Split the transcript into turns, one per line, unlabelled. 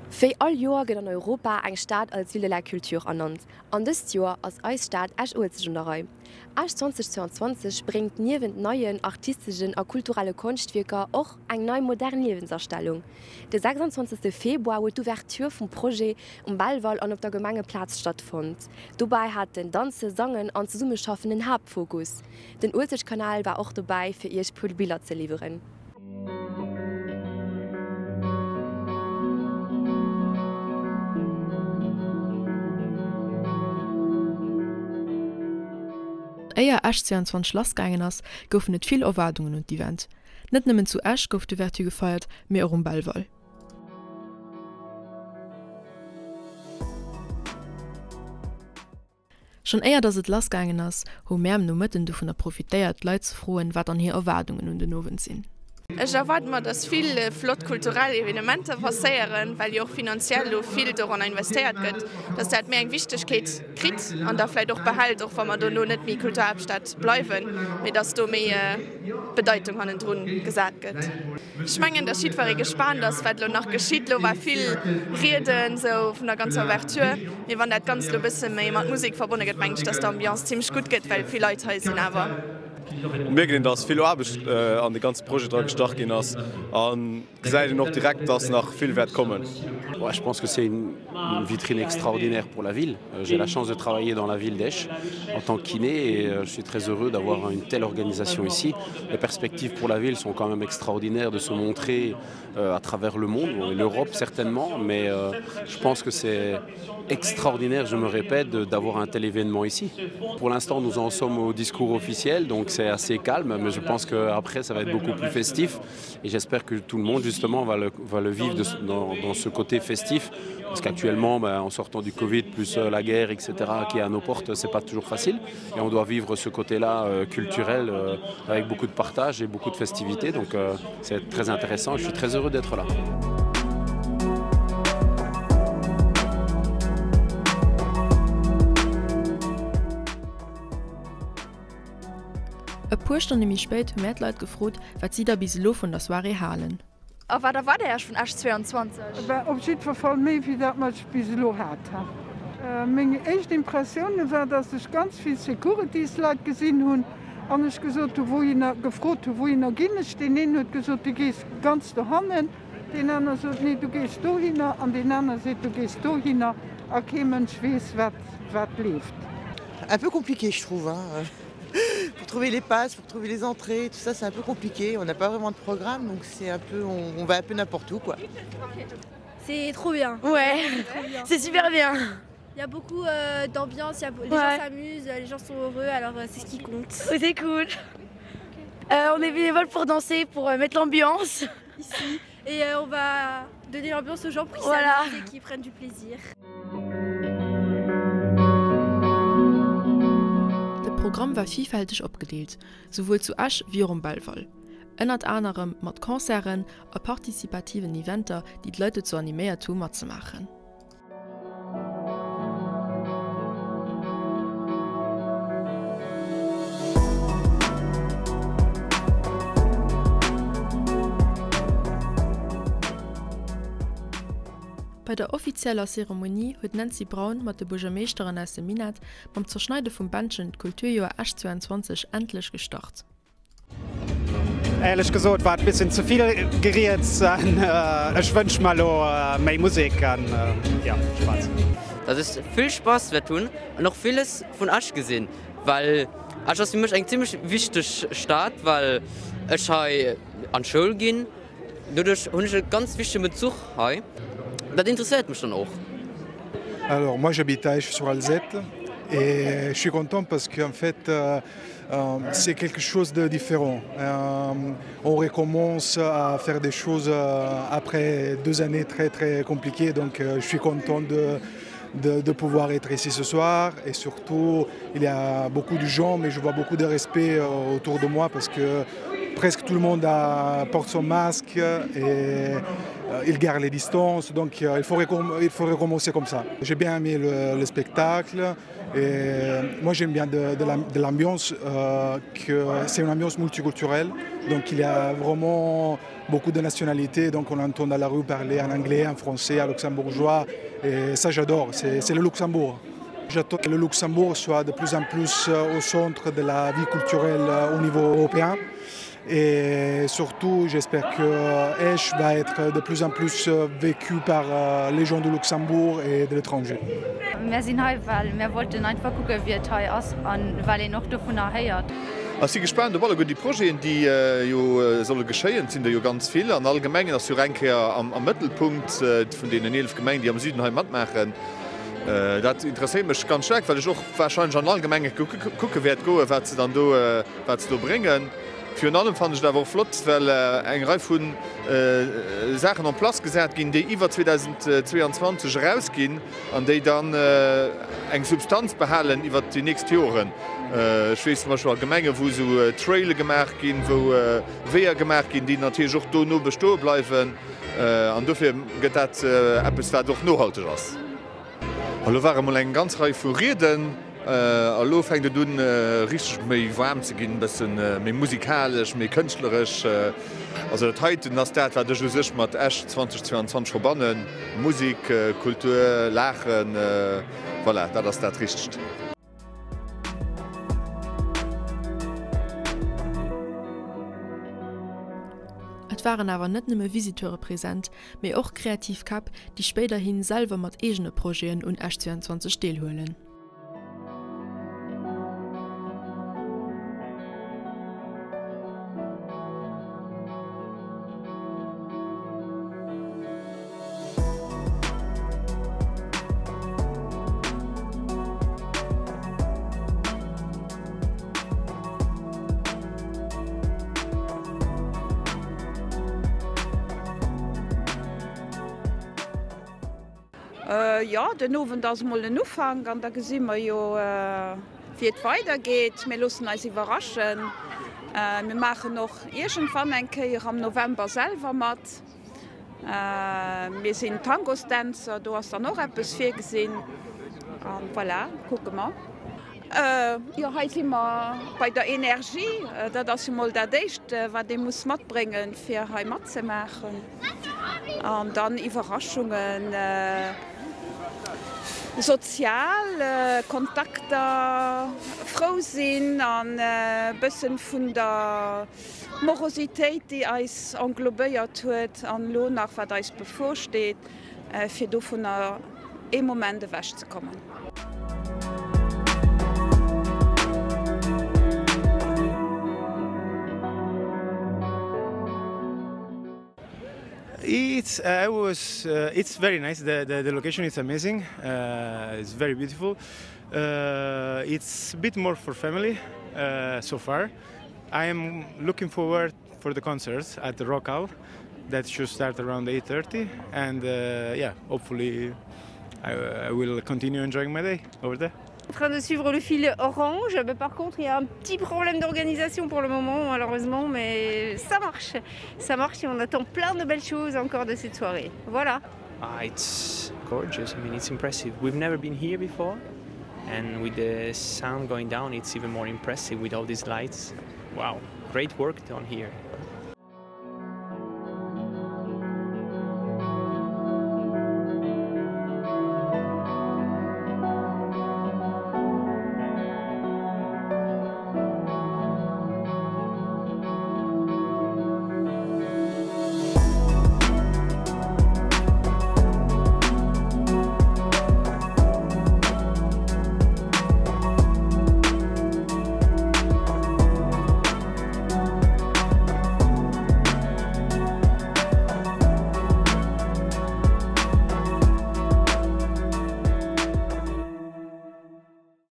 Für all Jahr geht in Europa eine Stadt als Ville der Kultur ernannt. Und dieses Jahr als Eisstadt echt Urzejunderei. Erst 2022 bringt neben neuen artistischen und kulturellen Kunstwerken auch eine neue moderne Lebenserstellung. Der 26. Februar wird die Ouvertüre vom Projekt Ballwall und auf der Gemengeplatz stattgefunden. Dabei hat den Tanzen, Sangen und Zusammenschaffen den Hauptfokus. Den Urzej-Kanal war auch dabei, für ihr Bilder zu liefern.
Eier Asch 22 Schlossgängen ass goufen net viel Erwartungen und die Event. Net nëmmen zu Asch gouf de Vertu gefeiert, mé auch Ballwall. Schon eier dats et Lastgängen ass, ho Mäm no Mëtten du vun der profitéiert Leiit ze froen, wat an hier Erwartungen und den Nowen sinn.
Ich erwarte mir, dass viele flott kulturelle Evenemente passieren, weil ja auch finanziell viel daran investiert wird, dass das mehr eine Wichtigkeit kriegt und da vielleicht auch behält, auch wenn wir da noch nicht mehr Kulturhauptstadt bleiben, aber dass da mehr Bedeutung an den Drohnen gesagt wird. Ich meine, der Schied war gespannt, dass was noch geschieht, war viel Reden so von der ganzen Ouvertüre. Wir waren das ganz ein bisschen mehr mit Musik verbunden, ich meine, dass die Ambiance ziemlich gut geht, weil viele Leute hier sind aber.
Wir gehen das viel Arbeit an die ganze Projekt gestartet gehen hast und gesagt noch direkt, dass nach viel Wert kommen.
Ouais, je pense que c'est une vitrine extraordinaire pour la ville. J'ai la chance de travailler dans la ville d'Esch en tant que kiné et je suis très heureux d'avoir une telle organisation ici. Les perspectives pour la ville sont quand même extraordinaires de se montrer à travers le monde, et l'Europe certainement, mais je pense que c'est extraordinaire, je me répète, d'avoir un tel événement ici. Pour l'instant, nous en sommes au discours officiel, donc c'est assez calme, mais je pense qu'après, ça va être beaucoup plus festif et j'espère que tout le monde justement va le vivre dans ce côté festif, parce qu'actuellement, en sortant du Covid, plus la guerre, etc., qui est à nos portes, c'est pas toujours facile et on doit vivre ce côté-là culturel avec beaucoup de partage et beaucoup de festivités, donc c'est très intéressant et je suis très heureux d'être là.
E puer Stunde mi spéit hun Mätleit gefrot, wat sie da bis lo vun der Soirée halen.
Aber da war der erst von 22.
Op Fall méi wie dat mat bis lo hat. Mg echt Impressionen war, dat sech ganz viel Securities-Leiit gesinn hunn, anch gesot wo gefrot, wo er ginnech den en huet gesot du gest ganz do hannen, den annner so nee, du gest do hinner, an den annner se du gest do hinner, a kemen wees wat leeft.
Un peu compliqué, je trouve. Pour trouver les passes, pour trouver les entrées, tout ça c'est un peu compliqué. On n'a pas vraiment de programme, donc c'est un peu, on va un peu n'importe où, quoi.
C'est trop bien.
Ouais, c'est super bien.
Il y a beaucoup d'ambiance, les gens s'amusent, les gens sont heureux, alors c'est ce qui compte.
Oui, c'est cool. On est bénévoles pour danser, pour mettre l'ambiance.
Ici. Et on va donner l'ambiance aux gens pour qu'ils s'amusent et qu'ils prennent du plaisir.
Das Programm war vielfältig abgedeelt, sowohl zu Asch wie auch Ballwall. Ënnert anderem mat Konzeren a partizipativen Eventer, die die Leute zu animiert tun, mat zu machen. Bei der offizieller Zeremonie huet Nancy Braun mat de Burgermeesterin aus dem Minat beim Zerschneide vum Bandchen Kulturjahr 2022 endlich gestart.
Ehrlich gesagt war ein bisschen zu viel geriert. Ich wünsche mal mehr Musik an ja, Spaß.
Das ist viel Spaß wir tun und noch vieles von Asch gesehen, weil Asch ist für mich ein ziemlich wichtiger Stadt, weil ich an Schule gehen, dadurch habe ich einen ganz wichtigen Bezug. Das interessiert mich dann auch.
Alors moi j'habite à Esch sur Alzette et je suis content parce qu'en fait c'est quelque chose de différent. On recommence à faire des choses après 2 années très très compliquées, donc je suis content de pouvoir être ici ce soir et surtout il y a beaucoup de gens mais je vois beaucoup de respect autour de moi parce que presque tout le monde porte son masque et il garde les distances, donc il faut recommencer comme ça. J'ai bien aimé le spectacle et moi j'aime bien de l'ambiance, que c'est une ambiance multiculturelle, donc il y a vraiment beaucoup de nationalités, donc on entend dans la rue parler en anglais, en français, en luxembourgeois, et ça j'adore, c'est le Luxembourg. J'attends que le Luxembourg soit de plus en plus au centre de la vie culturelle au niveau européen. Et surtout, j'espère que Esch va être de plus en plus vécu par les gens du Luxembourg et de l'étranger.
Wir sind hier, weil wir wollten einfach gucken, wie es hier ist, und weil ich noch davon erhört.
Ich bin gespannt, ob die Projekte, die sollen geschehen, sind ja ganz viele. Und allgemein ist Renke am Mittelpunkt von den 11 Gemeinden, die am Süden hier mitmachen. Das interessiert mich ganz stark, weil ich auch wahrscheinlich an allgemein gucken werde, was sie dann da bringen. Für allem fand ich das auch flott, weil eine Reihe von Sachen an Platz gesetzt gehen, die über 2022 rausgehen und die dann eine Substanz behalten über die nächsten Jahre. Ich weiß zum Beispiel Gemeinden, wo so Trails gemacht gehen, wo Wege gemacht gehen, die natürlich auch da nur bestehen bleiben. Und dafür geht das etwas, was doch nachhaltig ist. Hallo, waren mal eine ganze Reihe von Reden. Hallo fängt du richtig méi warm zu gehen, bisschen mehr musikalisch, mehr künstlerisch. Also heute das war der sich mit Esch 2022 verbunden. Musik, Kultur, Lachen, voilà, das ist das Richtigste.
Et waren awer net nëmme Visiteure präsent, méi och Kreativkap, die späterhin selber mat egene Projekten und Esch 22 stillholen.
Ja, den Owen das mal den Ufang, an da gesinn wir ja, wie es weitergeht. Wir lassen uns überraschen. Wir machen noch irgendwann ein Kehr am November selber mit. Wir sind Tango-Tänzer, du hast da noch etwas viel gesehen. Voilà, gucken wir. Ja, heute sind wir bei der Energie. Das ist mal das Erste, was ich mitbringen muss, für Heimat zu machen. Und dann Überraschungen. Sozial, Kontakte, Frohsinn, an bisschen von der Morosität, die uns englobiert hat, an Lohn nach was uns bevorsteht, für davon im Moment wegzukommen.
It's very nice. The location is amazing. It's very beautiful. It's a bit more for family so far. I am looking forward for the concerts at the Rock Hall that should start around 8:30, and yeah, hopefully I will continue enjoying my day over there.
En train de suivre le fil orange, mais par contre il y a un petit problème d'organisation pour le moment malheureusement, mais ça marche et on attend plein de belles choses encore de cette soirée. Voilà.
It's gorgeous. I mean, it's impressive. We've never been here before, and with the sound going down, it's even more impressive with all these lights. Wow, great work done here.